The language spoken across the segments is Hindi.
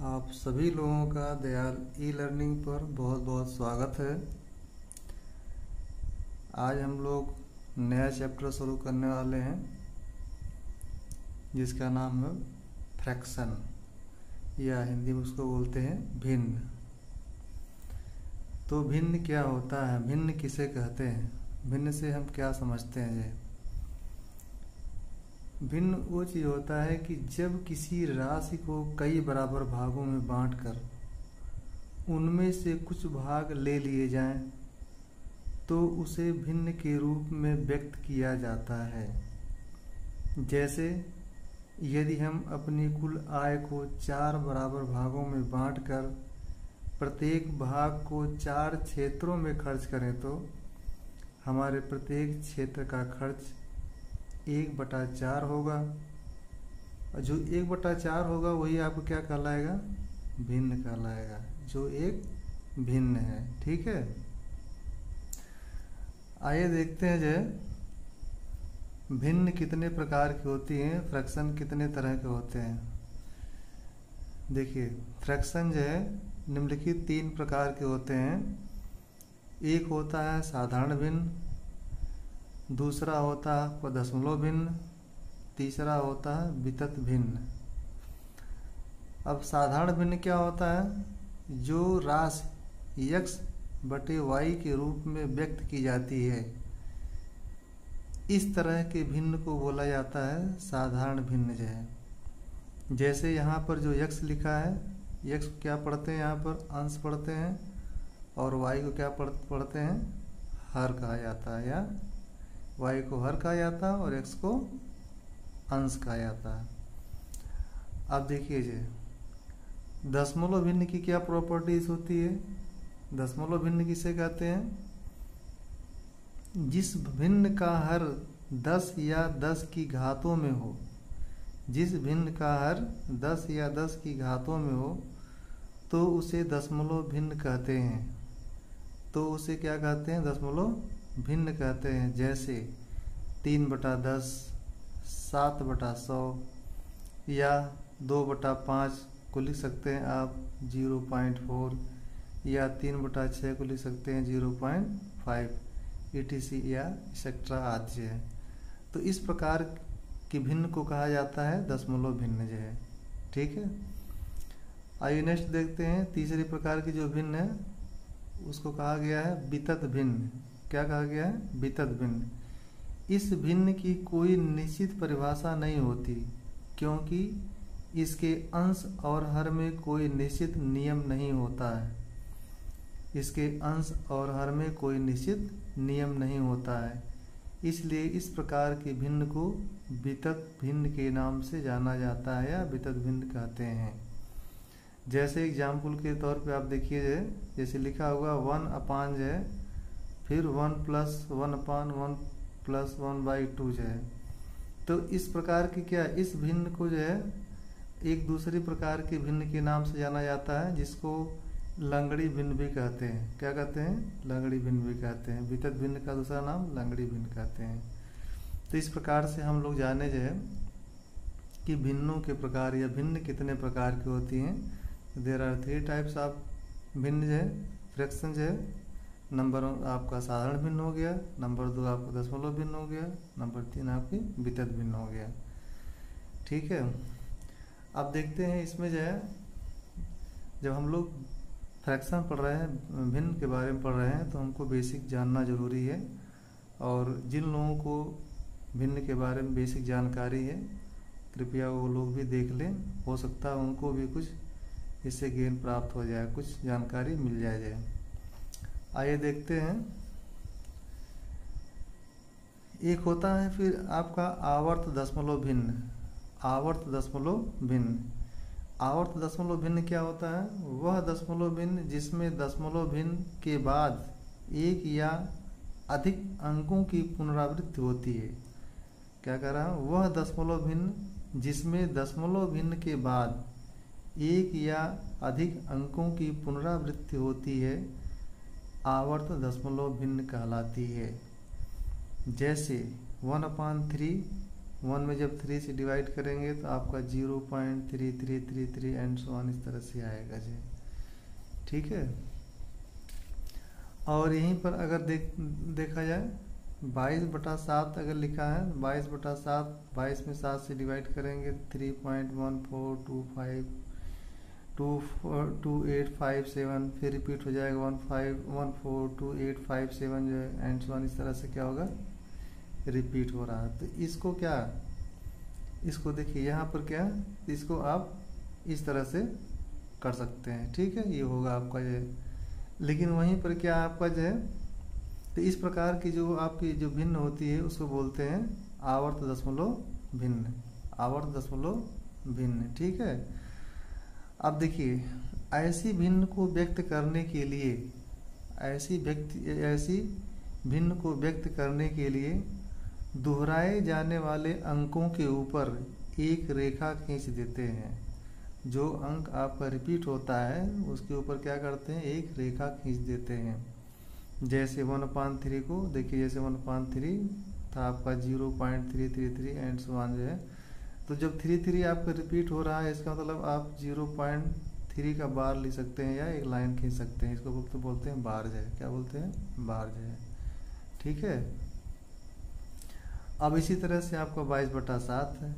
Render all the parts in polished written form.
आप सभी लोगों का दयाल ई लर्निंग पर बहुत बहुत स्वागत है। आज हम लोग नया चैप्टर शुरू करने वाले हैं जिसका नाम है फ्रैक्शन, या हिंदी में उसको बोलते हैं भिन्न। तो भिन्न क्या होता है, भिन्न किसे कहते हैं, भिन्न से हम क्या समझते हैं। ये भिन्न वो चीज़ होता है कि जब किसी राशि को कई बराबर भागों में बांटकर उनमें से कुछ भाग ले लिए जाएं तो उसे भिन्न के रूप में व्यक्त किया जाता है। जैसे यदि हम अपनी कुल आय को 4 बराबर भागों में बांटकर प्रत्येक भाग को 4 क्षेत्रों में खर्च करें तो हमारे प्रत्येक क्षेत्र का खर्च 1/4 होगा। और जो 1/4 होगा वही आपको क्या कहलाएगा, भिन्न कहलाएगा, जो एक भिन्न है। ठीक है, आइए देखते हैं जो भिन्न कितने प्रकार की होती हैं, फ्रैक्शन कितने तरह के होते हैं। देखिए, फ्रैक्शन जो है निम्नलिखित 3 प्रकार के होते हैं। एक होता है साधारण भिन्न, दूसरा होता है दशमलव भिन्न, तीसरा होता है वितत भिन्न। अब साधारण भिन्न क्या होता है, जो राशि x बटे y के रूप में व्यक्त की जाती है, इस तरह के भिन्न को बोला जाता है साधारण भिन्न जो है। जैसे यहाँ पर जो x लिखा है, x को क्या पढ़ते हैं, यहाँ पर अंश पढ़ते हैं, और y को क्या पढ़ते हैं, हर कहा जाता है, या y को हर कहा जाता है और x को अंश कहा जाता है। अब देखिए जी, दशमलव भिन्न की क्या प्रॉपर्टीज होती है। दशमलव भिन्न किसे कहते हैं, जिस भिन्न का हर 10 या 10 की घातों में हो, जिस भिन्न का हर 10 या 10 की घातों में हो तो उसे दशमलव भिन्न कहते हैं। तो उसे क्या कहते हैं, दशमलव भिन्न कहते हैं। जैसे 3/10, 7/100 या 2/5 को लिख सकते हैं आप 0.4, या 3/6 को लिख सकते हैं 0.5 etc या एक्सेट्रा आदि है। तो इस प्रकार की भिन्न को कहा जाता है दशमलव भिन्न जो है। ठीक है, आइए नेक्स्ट देखते हैं। तीसरी प्रकार की जो भिन्न है उसको कहा गया है वितत भिन्न। क्या कहा गया है, वितत भिन्न। इस भिन्न की कोई निश्चित परिभाषा नहीं होती, क्योंकि इसके अंश और हर में कोई निश्चित नियम नहीं होता है। इसके अंश और हर में कोई निश्चित नियम नहीं होता है, इसलिए इस प्रकार के भिन्न को वितत भिन्न के नाम से जाना जाता है, या वितत भिन्न कहते हैं। जैसे एग्जाम्पल के तौर पे आप देखिए, जैसे लिखा हुआ 1/, जो है, फिर 1 + 1/1 + 1/2 जो है। तो इस प्रकार की क्या, इस भिन्न को जो है एक दूसरी प्रकार के भिन्न के नाम से जाना जाता है, जिसको लंगड़ी भिन्न भी कहते हैं। क्या कहते हैं, लंगड़ी भिन्न भी कहते हैं। वितत भिन्न का दूसरा नाम लंगड़ी भिन्न कहते हैं। तो इस प्रकार से हम लोग जाने जो है कि भिन्नों के प्रकार या भिन्न कितने प्रकार की होती हैं। देयर आर 3 टाइप्स ऑफ भिन्न जो है, फ्रैक्शन जो है। नंबर 1 आपका साधारण भिन्न हो गया, नंबर 2 आपका दशमलव भिन्न हो गया, नंबर 3 आपकी वितत भिन्न हो गया। ठीक है, अब देखते हैं इसमें जो है, जब हम लोग फ्रैक्शन पढ़ रहे हैं, भिन्न के बारे में पढ़ रहे हैं, तो हमको बेसिक जानना जरूरी है। और जिन लोगों को भिन्न के बारे में बेसिक जानकारी है, कृपया वो लोग भी देख लें, हो सकता है उनको भी कुछ इससे ज्ञान प्राप्त हो जाए, कुछ जानकारी मिल जाए। आइए देखते हैं। एक होता है फिर आपका आवर्त दशमलव भिन्न। आवर्त दशमलव भिन्न, आवर्त दशमलव भिन्न क्या होता है, वह दशमलव भिन्न जिसमें दशमलव भिन्न के बाद 1 या अधिक अंकों की पुनरावृत्ति होती है। क्या कह रहा है, वह दशमलव भिन्न जिसमें दशमलव भिन्न के बाद 1 या अधिक अंकों की पुनरावृत्ति होती है, आवर्त दशमलव भिन्न कहलाती है। जैसे 1/3 1 में जब 3 से डिवाइड करेंगे तो आपका 0.3333 एंड सो ऑन इस तरह से आएगा जी। ठीक है। और यहीं पर अगर देखा जाए 22/7 अगर लिखा है, 22/7, 22 में 7 से डिवाइड करेंगे 3.14252857, फिर रिपीट हो जाएगा 15142857 जो है एंड सो ऑन इस तरह से क्या होगा, रिपीट हो रहा है। तो इसको क्या, इसको देखिए यहाँ पर क्या, इसको आप इस तरह से कर सकते हैं। ठीक है, ये होगा आपका ये। लेकिन वहीं पर क्या आपका जो है, तो इस प्रकार की जो आपकी जो भिन्न होती है उसको बोलते हैं आवर्त दशमलव भिन्न, आवर्त दशमलव भिन्न। ठीक है। अब देखिए ऐसी भिन्न को व्यक्त करने के लिए, ऐसी भिन्न को व्यक्त करने के लिए दोहराए जाने वाले अंकों के ऊपर एक रेखा खींच देते हैं। जो अंक आपका रिपीट होता है उसके ऊपर क्या करते हैं, एक रेखा खींच देते हैं। जैसे 1/3 को देखिए, जैसे 1/3 था आपका 0.333 एंड सो ऑन जो है, तो जब 33 आपका रिपीट हो रहा है इसका मतलब आप 0.3 का बार ले सकते हैं या एक लाइन खींच सकते हैं। इसको तो बोलते हैं बार जो है, क्या बोलते हैं, बार जो है। ठीक है। अब इसी तरह से आपका 22/7 है,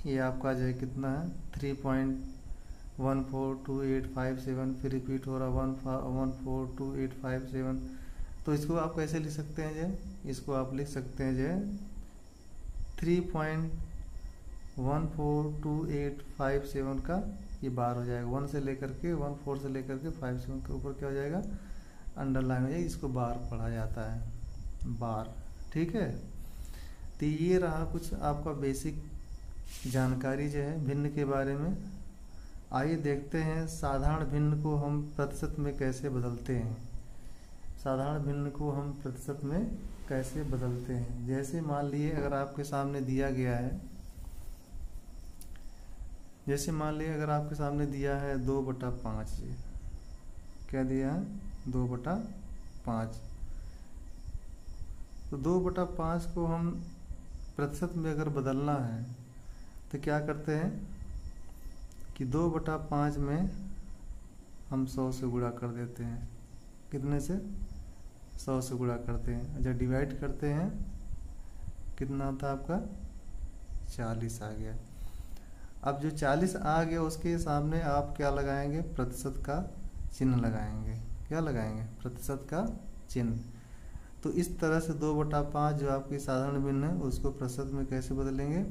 ये आपका जो है कितना है 3.142857, फिर रिपीट हो रहा 1142857। तो इसको आप कैसे लिख सकते हैं जो, इसको आप लिख सकते हैं जो 3.142857 का ये बार हो जाएगा। 1 से लेकर के 14 से लेकर के 57 के ऊपर क्या हो जाएगा, अंडरलाइन हो जाएगी, इसको बार पढ़ा जाता है, बार। ठीक है। तो ये रहा कुछ आपका बेसिक जानकारी जो है भिन्न के बारे में। आइए देखते हैं साधारण भिन्न को हम प्रतिशत में कैसे बदलते हैं। साधारण भिन्न को हम प्रतिशत में कैसे बदलते हैं। जैसे मान लिए अगर आपके सामने दिया गया है, जैसे मान लिए अगर आपके सामने दिया है 2/5, क्या दिया है 2/5, तो 2/5 को हम प्रतिशत में अगर बदलना है तो क्या करते हैं कि 2/5 में हम 100 से गुणा कर देते हैं। कितने से, 100 से गुणा करते हैं। जब डिवाइड करते हैं कितना था आपका 40 आ गया। अब जो 40 आ गया उसके सामने आप क्या लगाएंगे, प्रतिशत का चिन्ह लगाएंगे। क्या लगाएंगे, प्रतिशत का चिन्ह। तो इस तरह से 2/5 जो आपकी साधारण भिन्न है उसको प्रतिशत में कैसे बदलेंगे,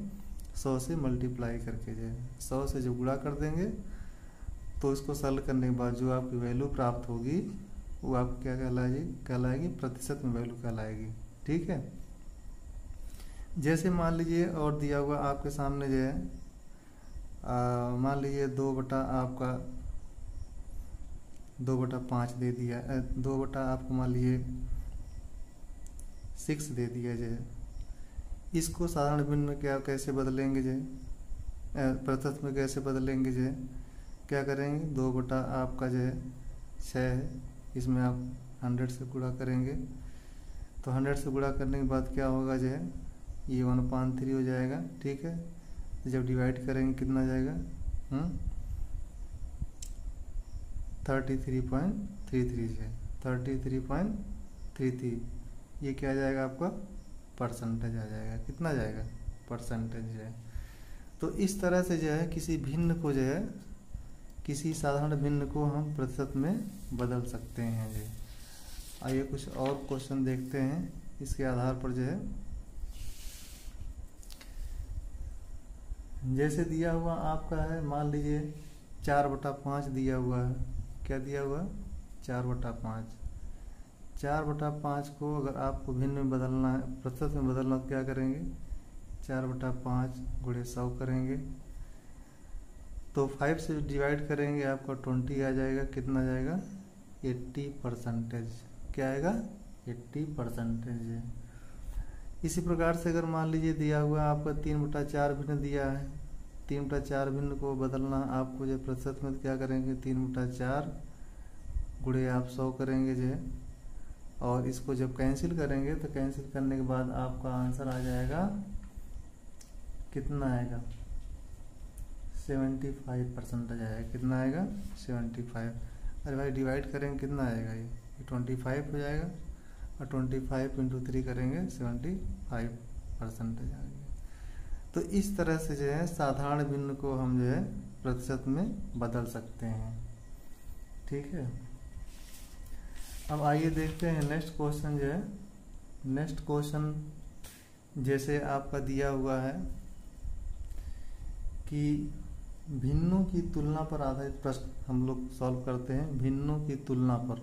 100 से मल्टीप्लाई करके जो 100 से जो गुणा कर देंगे तो इसको सरल करने के बाद जो आपकी वैल्यू प्राप्त होगी वो आपको क्या कहलाएगी, प्रतिशत में वैल्यू कहलाएगी। ठीक है। जैसे मान लीजिए और दिया हुआ आपके सामने जो है, मान लीजिए 2/5 दे दिया, 2 आपको मान लीजिए 6 दे दिया जाए। इसको साधारण भिन्न में क्या कैसे बदलेंगे जो, प्रतिशत में कैसे बदलेंगे जो, क्या करेंगे 2 आपका जो है 6 है, इसमें आप 100 से गुणा करेंगे। तो 100 से गुणा करने के बाद क्या होगा जो है, ये 1/3 हो जाएगा। ठीक है। तो जब डिवाइड करेंगे कितना जाएगा, 33.33 है, 33.33। ये क्या जाएगा आपका परसेंटेज आ जाएगा। कितना जाएगा, परसेंटेज है। तो इस तरह से जो है किसी भिन्न को जो है, किसी साधारण भिन्न को हम प्रतिशत में बदल सकते हैं जी। आइए कुछ और क्वेश्चन देखते हैं इसके आधार पर जो है। जैसे दिया हुआ आपका है, मान लीजिए 4/5 दिया हुआ है। क्या दिया हुआ, 4/5। 4/5 को अगर आपको भिन्न में बदलना है, प्रतिशत में बदलना, तो क्या करेंगे, 4/5 गुणे 100 करेंगे। तो 5 से डिवाइड करेंगे आपका 20 आ जाएगा। कितना जाएगा, 80%। क्या आएगा, 80% है। इसी प्रकार से अगर मान लीजिए दिया हुआ आपका 3/4 भिन्न दिया है, 3/4 भिन्न को बदलना आपको जो प्रतिशत में, तो क्या करेंगे 3/4 गुणे आप 100 करेंगे जो, और इसको जब कैंसिल करेंगे तो कैंसिल करने के बाद आपका आंसर आ जाएगा कितना आएगा 75% आएगा। कितना आएगा 75। अरे भाई डिवाइड करेंगे कितना आएगा, ये 25 हो जाएगा और 25 × 3 करेंगे 75% आएगा। तो इस तरह से जो है साधारण भिन्न को हम जो है प्रतिशत में बदल सकते हैं। ठीक है, अब आइए देखते हैं नेक्स्ट क्वेश्चन जो है। नेक्स्ट क्वेश्चन जैसे आपका दिया हुआ है कि भिन्नों की तुलना पर आधारित प्रश्न हम लोग सॉल्व करते हैं। भिन्नों की तुलना पर,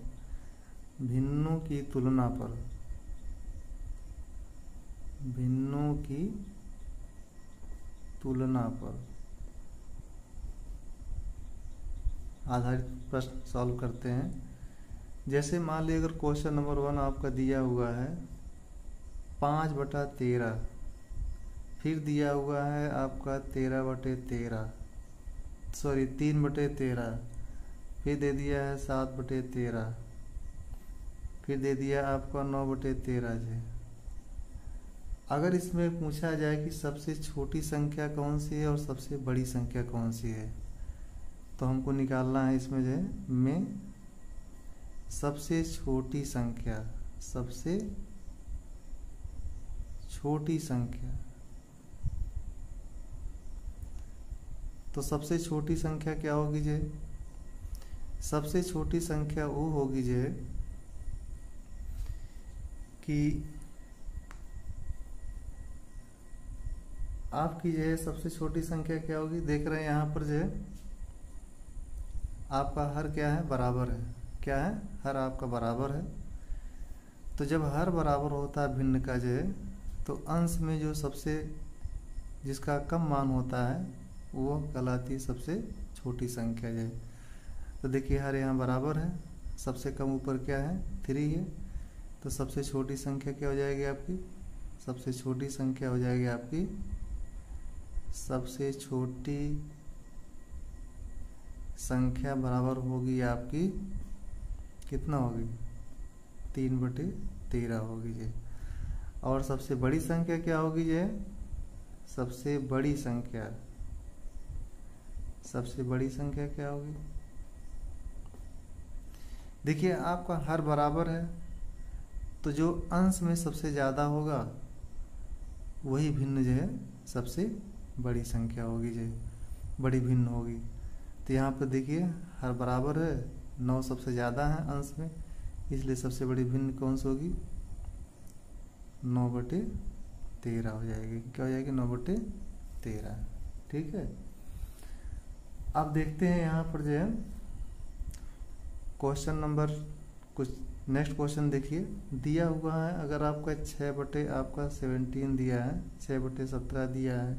भिन्नों की तुलना पर, भिन्नों की तुलना पर आधारित प्रश्न सॉल्व करते हैं। जैसे मान लीजिए अगर क्वेश्चन नंबर 1 आपका दिया हुआ है 5/13, फिर दिया हुआ है आपका 13/13, सॉरी 3/13, फिर दे दिया है 7/13, फिर दे दिया आपका 9/13 जी। अगर इसमें पूछा जाए कि सबसे छोटी संख्या कौन सी है और सबसे बड़ी संख्या कौन सी है, तो हमको निकालना है इसमें जो है में सबसे छोटी संख्या, सबसे छोटी संख्या। तो सबसे छोटी संख्या क्या होगी जे? सबसे छोटी संख्या वो होगी जे कि आपकी जो है सबसे छोटी संख्या क्या होगी। देख रहे हैं यहाँ पर जो है आपका हर क्या है, बराबर है। क्या है, हर आपका बराबर है। तो जब हर बराबर होता है भिन्न का जो है, तो अंश में जो सबसे जिसका कम मान होता है वो कहलाती है सबसे छोटी संख्या जो है। तो देखिए हर यहाँ बराबर है, सबसे कम ऊपर क्या है 3 है। तो सबसे छोटी संख्या क्या हो जाएगी आपकी, सबसे छोटी संख्या हो जाएगी आपकी, सबसे छोटी संख्या बराबर होगी आपकी, कितना होगी 3/13 होगी जी। और सबसे बड़ी संख्या क्या होगी जी, सबसे बड़ी संख्या, सबसे बड़ी संख्या क्या होगी। देखिए आपका हर बराबर है, तो जो अंश में सबसे ज़्यादा होगा वही भिन्न जो है सबसे बड़ी संख्या होगी जो बड़ी भिन्न होगी। तो यहाँ पर देखिए हर बराबर है, 9 सबसे ज़्यादा है अंश में, इसलिए सबसे बड़ी भिन्न कौन सी होगी 9/13 हो जाएगी। क्या हो जाएगी 9/13। ठीक है, अब देखते हैं यहाँ पर जो है क्वेश्चन नंबर कुछ नेक्स्ट क्वेश्चन देखिए दिया हुआ है। अगर आपका 6/17 दिया है, 6/17 दिया है,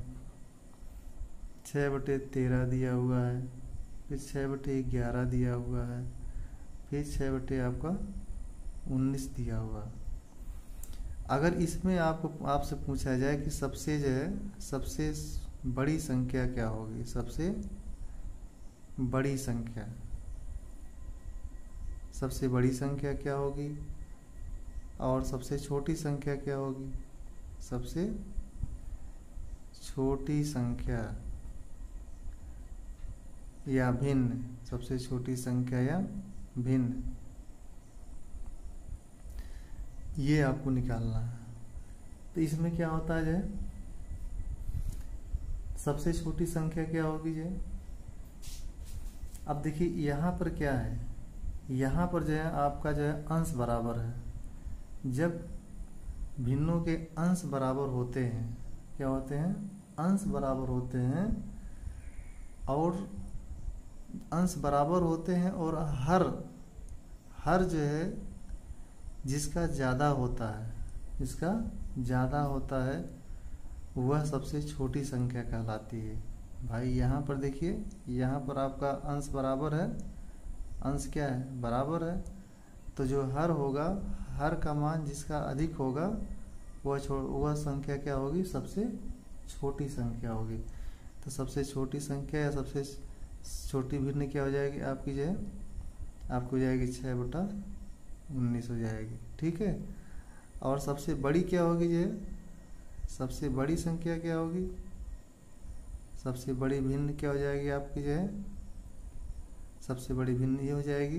6/13 दिया हुआ है, फिर 6/11 दिया हुआ है, फिर 6/19 दिया हुआ। अगर इसमें आपसे पूछा जाए कि सबसे जो है सबसे बड़ी संख्या क्या होगी, सबसे बड़ी संख्या, सबसे बड़ी संख्या क्या होगी और सबसे छोटी संख्या क्या होगी, सबसे छोटी संख्या या भिन्न, सबसे छोटी संख्या या भिन्न, ये आपको निकालना है। तो इसमें क्या होता है जो सबसे छोटी संख्या क्या होगी जो, अब देखिए यहाँ पर क्या है, यहाँ पर जो है आपका जो है अंश बराबर है। जब भिन्नों के अंश बराबर होते हैं, क्या होते हैं, अंश बराबर होते हैं, और अंश बराबर होते हैं और हर जो है जिसका ज़्यादा होता है, जिसका ज़्यादा होता है वह सबसे छोटी संख्या कहलाती है। भाई यहाँ पर देखिए, यहाँ पर आपका अंश बराबर है, अंश क्या है बराबर है, तो जो हर होगा, हर का मान जिसका अधिक होगा वह संख्या क्या होगी, सबसे छोटी संख्या होगी। तो सबसे छोटी संख्या या सबसे छोटी भिन्न क्या हो जाएगी आपकी जो है, आपको हो जाएगी 6/19 हो जाएगी। ठीक है, और सबसे बड़ी क्या होगी जो है, सबसे बड़ी संख्या क्या होगी, सबसे बड़ी भिन्न क्या हो जाएगी आपकी जो है, सबसे बड़ी भिन्न ये हो जाएगी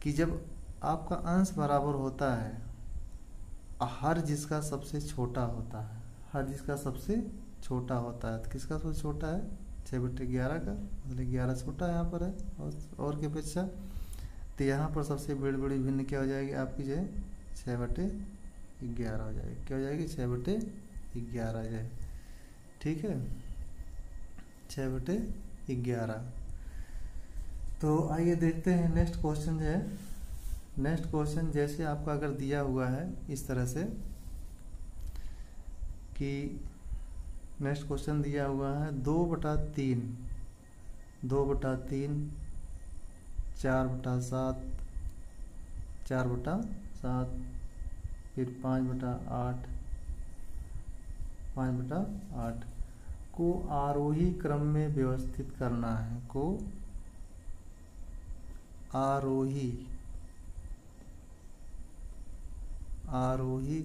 कि जब आपका अंश बराबर होता है, हर जिसका सबसे छोटा होता है, हर जिसका सबसे छोटा होता है, तो किसका सबसे छोटा है, 6/11 का, मतलब 11 छोटा यहाँ पर है और के अपेक्षा। तो यहाँ पर सबसे बड़ी भिन्न क्या हो जाएगी आपकी जो है, 6/11 हो जाएगी। क्या हो जाएगी, 6/11 हो जाएगी। ठीक है, 6/11। तो आइए देखते हैं नेक्स्ट क्वेश्चन जो है। नेक्स्ट क्वेश्चन जैसे आपका अगर दिया हुआ है इस तरह से कि नेक्स्ट क्वेश्चन दिया हुआ है 2/3, 2/3, 4/7, 4/7, फिर 5/8, 5/8 को आरोही क्रम में व्यवस्थित करना है, को आरोही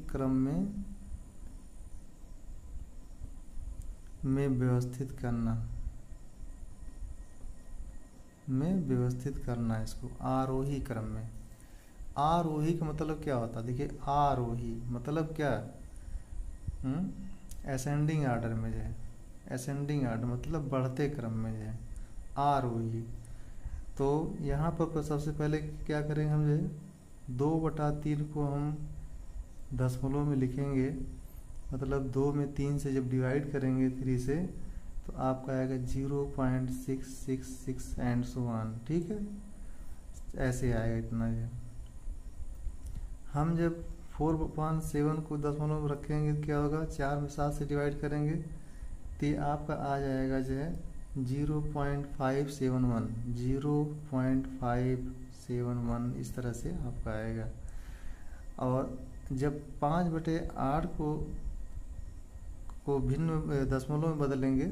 क्रम में व्यवस्थित करना है इसको आरोही क्रम में। आरोही का मतलब क्या होता है, देखिए आरोही मतलब क्या, असेंडिंग आर्डर में जो है, असेंडिंग आर्डर मतलब बढ़ते क्रम में जो है आरोही। तो यहाँ पर सबसे पहले क्या करेंगे हम जो है 2/3 को हम दशमलव में लिखेंगे, मतलब 2 में 3 से जब डिवाइड करेंगे 3 से तो आपका आएगा 0.666 एंड सो ऑन। ठीक है, ऐसे आएगा इतना जो। हम जब 4/7 को दशमलव में रखेंगे तो क्या होगा, 4 में 7 से डिवाइड करेंगे तो ये आपका आ जाएगा जो है 0.571, 0.571 इस तरह से आपका आएगा। और जब 5/8 को भिन्न दशमलव में बदलेंगे,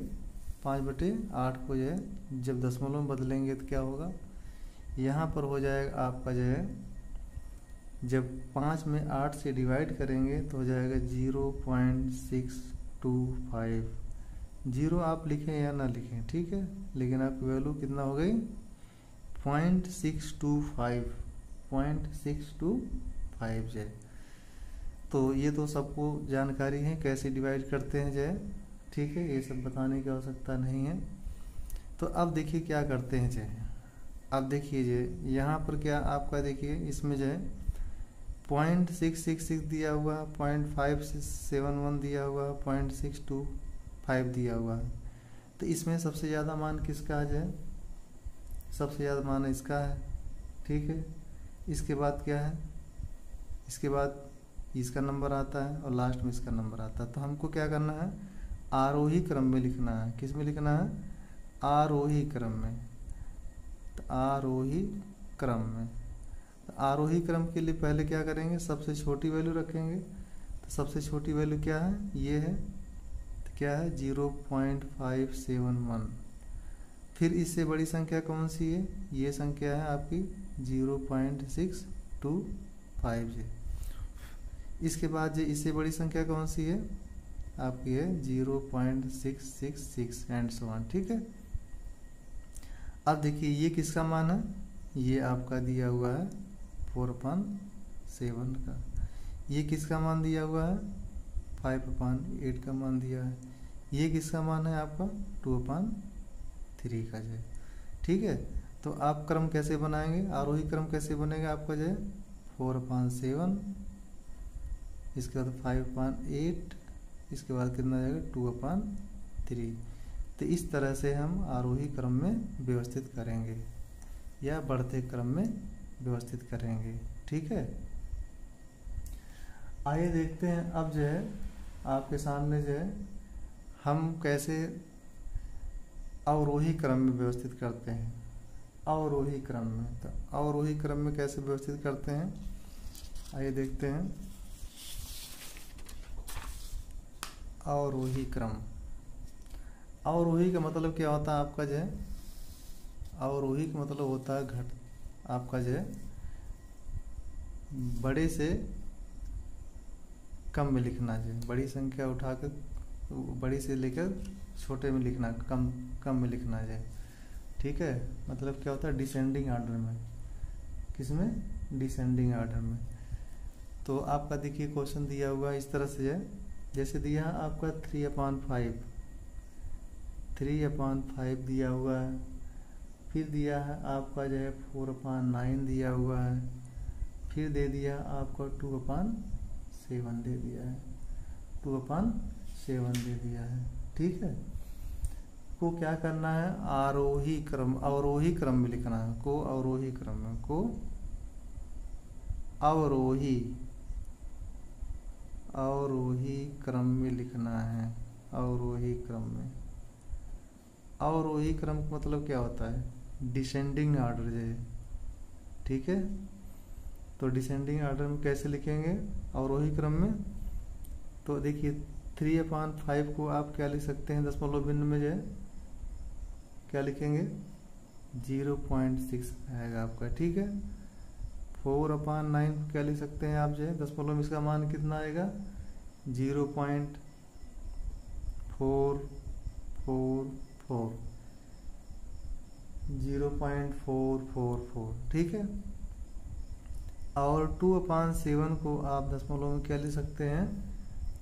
5/8 को जो है जब दशमलव में बदलेंगे तो क्या होगा, यहाँ पर हो जाएगा आपका जो है, जब 5 में 8 से डिवाइड करेंगे तो हो जाएगा 0.625। 0 आप लिखें या ना लिखें, ठीक है, लेकिन आपकी वैल्यू कितना हो गई, 0.625, 0.625 जो है। तो ये तो सबको जानकारी है कैसे डिवाइड करते हैं जो है, ठीक है, ये सब बताने की आवश्यकता नहीं है। तो अब देखिए क्या करते हैं जो है, अब देखिए जो यहाँ पर क्या आपका देखिए इसमें जो है 0.666 दिया हुआ, 0.571 दिया हुआ, 0.625 दिया हुआ। तो इसमें सबसे ज़्यादा मान किसका है जो है, सबसे ज़्यादा मान इसका है। ठीक है, इसके बाद क्या है, इसके बाद इसका नंबर आता है और लास्ट में इसका नंबर आता है। तो हमको क्या करना है, आरोही क्रम में लिखना है। किस में लिखना है, आरोही क्रम में। तो आरोही क्रम में, तो आरोही क्रम के लिए पहले क्या करेंगे, सबसे छोटी वैल्यू रखेंगे। तो सबसे छोटी वैल्यू क्या है, ये है, तो क्या है 0.571। फिर इससे बड़ी संख्या कौन सी है, ये संख्या है आपकी 0.625 है। इसके बाद जो इससे बड़ी संख्या कौन सी है आपकी है 0.666 एंड सो ऑन। ठीक है, अब देखिए ये किसका मान है, ये आपका दिया हुआ है 4/7 का। ये किसका मान दिया हुआ है, 5/8 का मान दिया है। ये किसका मान है आपका 2/3 का जो है। ठीक है, तो आप क्रम कैसे बनाएंगे, आरोही क्रम कैसे बनेगा आपका जो है 4/7, इसके बाद 5/8, इसके बाद कितना जाएगा 2/3। तो इस तरह से हम आरोही क्रम में व्यवस्थित करेंगे या बढ़ते क्रम में व्यवस्थित करेंगे। ठीक है, आइए देखते हैं अब जो है आपके सामने जो है हम कैसे अवरोही क्रम में व्यवस्थित करते हैं। अवरोही क्रम में, तो अवरोही क्रम में कैसे व्यवस्थित करते हैं, आइए देखते हैं। अवरोही क्रम, अवरोही का मतलब क्या होता है आपका जो है, अवरोही का मतलब होता है घट, आपका जो है बड़े से कम में लिखना, जो बड़ी संख्या उठाकर बड़ी से लेकर छोटे में लिखना, कम कम में लिखना है। ठीक है, मतलब क्या होता है डिसेंडिंग ऑर्डर में। किस में? डिसेंडिंग ऑर्डर में। तो आपका देखिए क्वेश्चन दिया हुआ इस तरह से है, जैसे दिया है आपका 3/5, 3/5 दिया हुआ है। फिर दिया है आपका जो है 4/9 दिया हुआ है। फिर दे दिया आपका 2/7 दे दिया है, 2/7 दे दिया है। ठीक है, को क्या करना है? आरोही क्रम, अवरोही क्रम में लिखना है। को अवरोही क्रम में, को अवरोही अवरोही क्रम में लिखना है। अवरोही क्रम में। अवरोही क्रम का मतलब क्या होता है? डिसेंडिंग ऑर्डर जो है। ठीक है, तो डिसेंडिंग ऑर्डर में कैसे लिखेंगे अवरोही क्रम में? तो देखिए 3/5 को आप क्या लिख सकते हैं? दशमलव बिंदु में जो है क्या लिखेंगे? 0.6 आएगा आपका। ठीक है, 4/9 को क्या लिख सकते हैं आप जो है? दशमलव में इसका मान कितना आएगा? 0.444, 0.444। ठीक है, और 2/7 को आप दशमलव में क्या लिख सकते हैं?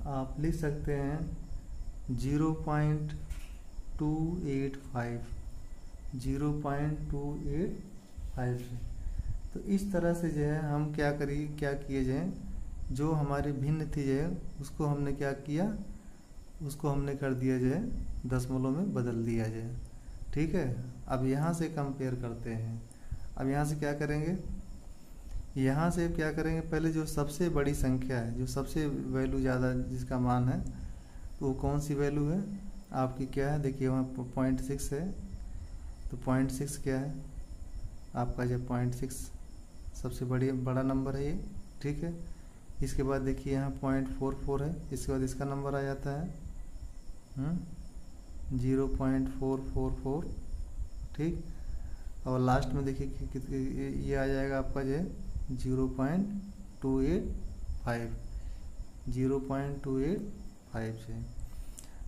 आप लिख सकते हैं 0.285, 0.285 से। तो इस तरह से जो है हम क्या किए जाए, जो हमारी भिन्न थी जो है उसको हमने क्या किया, उसको हमने कर दिया जो है दशमलव में बदल दिया जाए। ठीक है, अब यहाँ से कंपेयर करते हैं। अब यहाँ से क्या करेंगे? यहाँ से क्या करेंगे? पहले जो सबसे बड़ी संख्या है, जो सबसे वैल्यू ज़्यादा जिसका मान है, तो वो कौन सी वैल्यू है आपकी? क्या है देखिए वहाँ 0.6 है, तो 0.6 क्या है आपका? जो 0.6 सबसे बड़ा नंबर है ये। ठीक है, इसके बाद देखिए यहाँ 0.44 है, इसके बाद इसका नंबर आ जाता है 0.444। ठीक, और लास्ट में देखिए ये आ जाएगा आपका जो है 0.285, 0.285 से।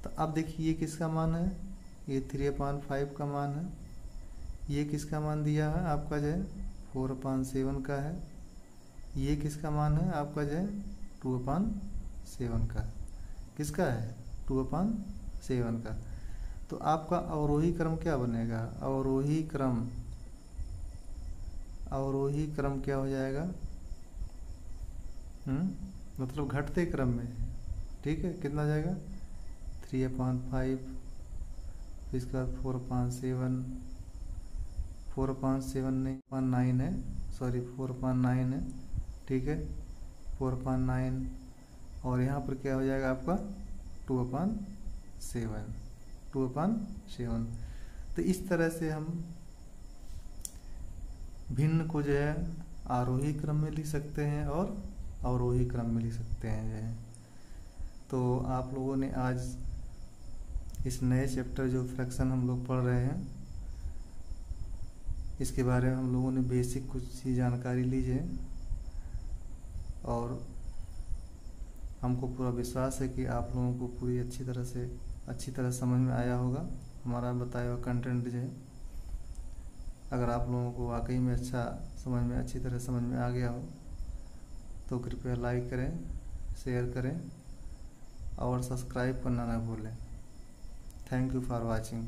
तो अब देखिए ये किसका मान है? ये 3/5 का मान है। ये किसका मान दिया है आपका जो है? 4/7 का है। ये किसका मान है आपका जो है? 2/7 का। किसका है? 2/7 का। तो आपका अवरोही क्रम क्या बनेगा? अवरोही क्रम क्या हो जाएगा? मतलब घटते क्रम में। ठीक है, कितना जाएगा? 3/5, इसके बाद 4/7, 4/7 नहीं 9 है, सॉरी 4/9 है। ठीक है, 4/9, और यहाँ पर क्या हो जाएगा आपका? 2/7, 2/7। तो इस तरह से हम भिन्न को जो है आरोही क्रम में लिख सकते हैं और अवरोही क्रम में लिख सकते हैं जो है। तो आप लोगों ने आज इस नए चैप्टर जो फ्रैक्शन हम लोग पढ़ रहे हैं, इसके बारे में हम लोगों ने बेसिक कुछ सी जानकारी लीजिए, और हमको पूरा विश्वास है कि आप लोगों को पूरी अच्छी तरह समझ में आया होगा हमारा बताया हुआ कंटेंट जो है। अगर आप लोगों को वाकई में अच्छी तरह समझ में आ गया हो तो कृपया लाइक करें, शेयर करें और सब्सक्राइब करना ना भूलें। Thank you for watching.